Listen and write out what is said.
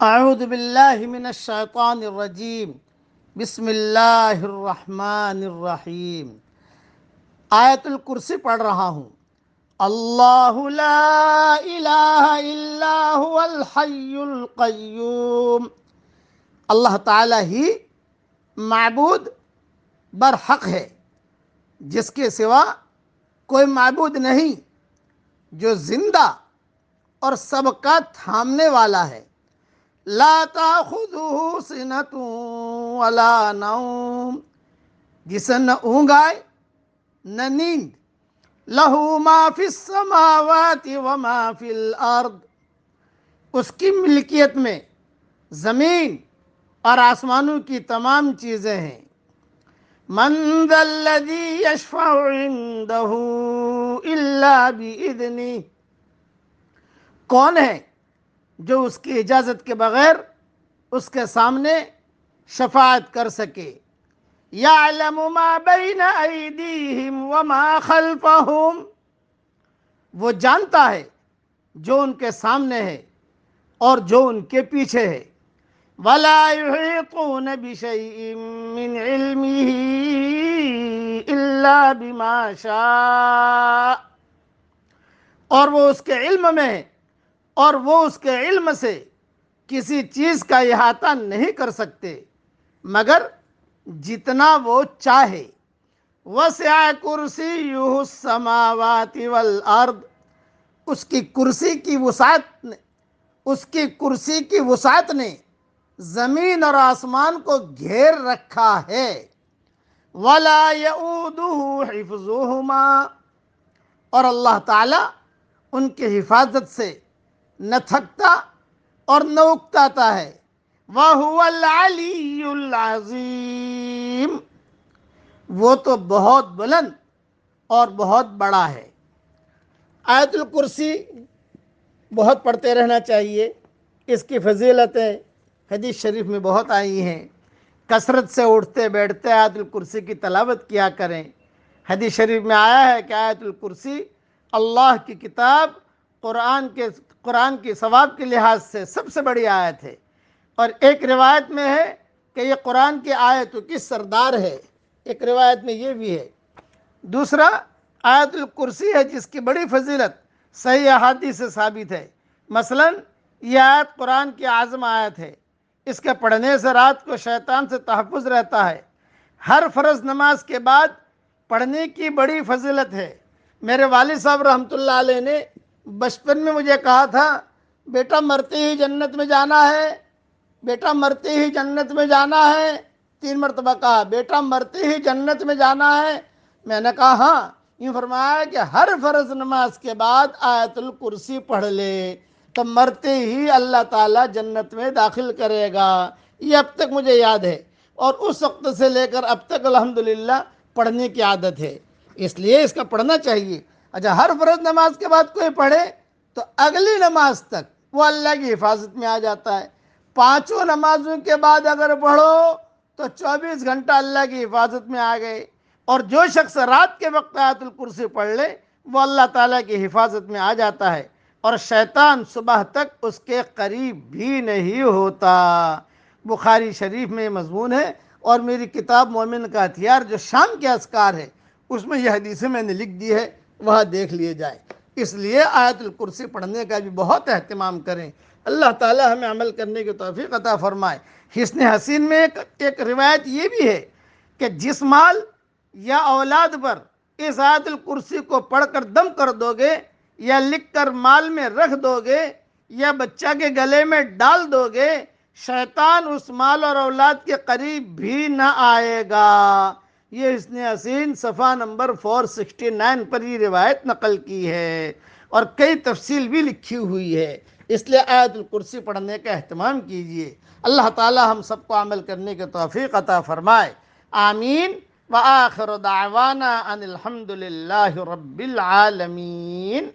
اعوذ باللہ من الشیطان الرجیم بسم اللہ الرحمن الرحیم۔ آیت الکرسی پڑھ رہا ہوں۔ اللہ لا الہ الا هو الحی القیوم۔ اللہ تعالی ہی معبود برحق ہے، جس کے سوا کوئی معبود نہیں، جو زندہ اور سب کا تھامنے والا ہے۔ لا تاخذہ سنۃ ولا نوم، جسے نہ اونگ آئے نہ نیند۔ لہ ما فی السماوات وما فی الارض، اس کی ملکیت میں زمین اور آسمانوں کی تمام چیزیں ہیں۔ من ذا الذی یشفع عندہ الا بإذنہ، کون ہے جو اس کی اجازت کے بغیر اس کے سامنے شفاعت کر سکے۔ یعلم ما بین ایدیہم وما خلفہم، وہ جانتا ہے جو ان کے سامنے ہے اور جو ان کے پیچھے ہے۔ ولا یحیطون بشیء من علمہ الا بما شاء، اور وہ اس کے علم میں ہے اور وہ اس کے علم سے کسی چیز کا احاطہ نہیں کر سکتے مگر جتنا وہ چاہے۔ وسع کرسیہ السماوات والارض، اس کی کرسی کی وسعت نے زمین اور آسمان کو گھیر رکھا ہے۔ ولا یؤودہ حفظہما، اور اللہ تعالی ان کی حفاظت سے نہ تھکتا اور نہ اکتاتا ہے۔ وَهُوَ الْعَلِيُّ الْعَظِيمُ، وہ تو بہت بلند اور بہت بڑا ہے۔ آیت الکرسی بہت پڑھتے رہنا چاہیے۔ اس کی فضیلتیں حدیث شریف میں بہت آئی ہیں۔ کثرت سے اٹھتے بیٹھتے آیت الکرسی کی تلاوت کیا کریں۔ حدیث شریف میں آیا ہے کہ آیت الکرسی اللہ کی کتاب قرآن کی ثواب کے لحاظ سے سب سے بڑی آیت ہے، اور ایک روایت میں ہے کہ یہ قرآن کی آیتوں کی سردار ہے، ایک روایت میں یہ بھی ہے۔ دوسرا، آیت الکرسی ہے جس کی بڑی فضیلت صحیح احادیث سے ثابت ہے۔ مثلا یہ آیت قرآن کی اعظم آیت ہے، اس کے پڑھنے سے رات کو شیطان سے تحفظ رہتا ہے۔ ہر فرض نماز کے بعد پڑھنے کی بڑی فضیلت ہے۔ میرے والد صاحب رحمۃ اللہ علیہ نے بچپن میں مجھے کہا تھا، بیٹا مرتے ہی جنت میں جانا ہے، بیٹا مرتے ہی جنت میں جانا ہے۔ 3 مرتبہ کہا، بیٹا مرتے ہی جنت میں جانا ہے۔ میں نے کہا ہاں۔ یوں فرمایا کہ ہر فرض نماز کے بعد آیت الکرسی پڑھ لے تو مرتے ہی اللہ تعالیٰ جنت میں داخل کرے گا۔ یہ اب تک مجھے یاد ہے، اور اس وقت سے لے کر اب تک الحمدللہ پڑھنے کی عادت ہے، اس لیے اس کا پڑھنا چاہیے۔ اچھا، ہر فرض نماز کے بعد کوئی پڑھے تو اگلی نماز تک وہ اللہ کی حفاظت میں آ جاتا ہے۔ 5 نمازوں کے بعد اگر پڑھو تو 24 گھنٹہ اللہ کی حفاظت میں آ گئے، اور جو شخص رات کے وقت آیت الکرسی پڑھ لے وہ اللہ تعالیٰ کی حفاظت میں آ جاتا ہے، اور شیطان صبح تک اس کے قریب بھی نہیں ہوتا۔ بخاری شریف میں یہ مضمون ہے، اور میری کتاب مومن کا ہتھیار جو شام کے اذکار ہے اس میں یہ حدیثیں میں نے لکھ دی ہے، وہاں دیکھ لیے جائے۔ اس لیے آیت الکرسی پڑھنے کا بھی بہت اہتمام کریں۔ اللہ تعالی ہمیں عمل کرنے کی توفیق عطا فرمائے۔ حسن حسین میں ایک روایت یہ بھی ہے کہ جس مال یا اولاد پر اس آیت الکرسی کو پڑھ کر دم کر دو گے، یا لکھ کر مال میں رکھ دو گے، یا بچہ کے گلے میں ڈال دو گے، شیطان اس مال اور اولاد کے قریب بھی نہ آئے گا۔ یہ حسن حسین صفحہ نمبر 469 پر یہ روایت نقل کی ہے، اور کئی تفصیل بھی لکھی ہوئی ہے۔ اس لیے آیت الکرسی پڑھنے کا اہتمام کیجیے۔ اللہ تعالی ہم سب کو عمل کرنے کی توفیق عطا فرمائے، آمین۔ وآخر دعوانا ان الحمد للہ رب العالمین۔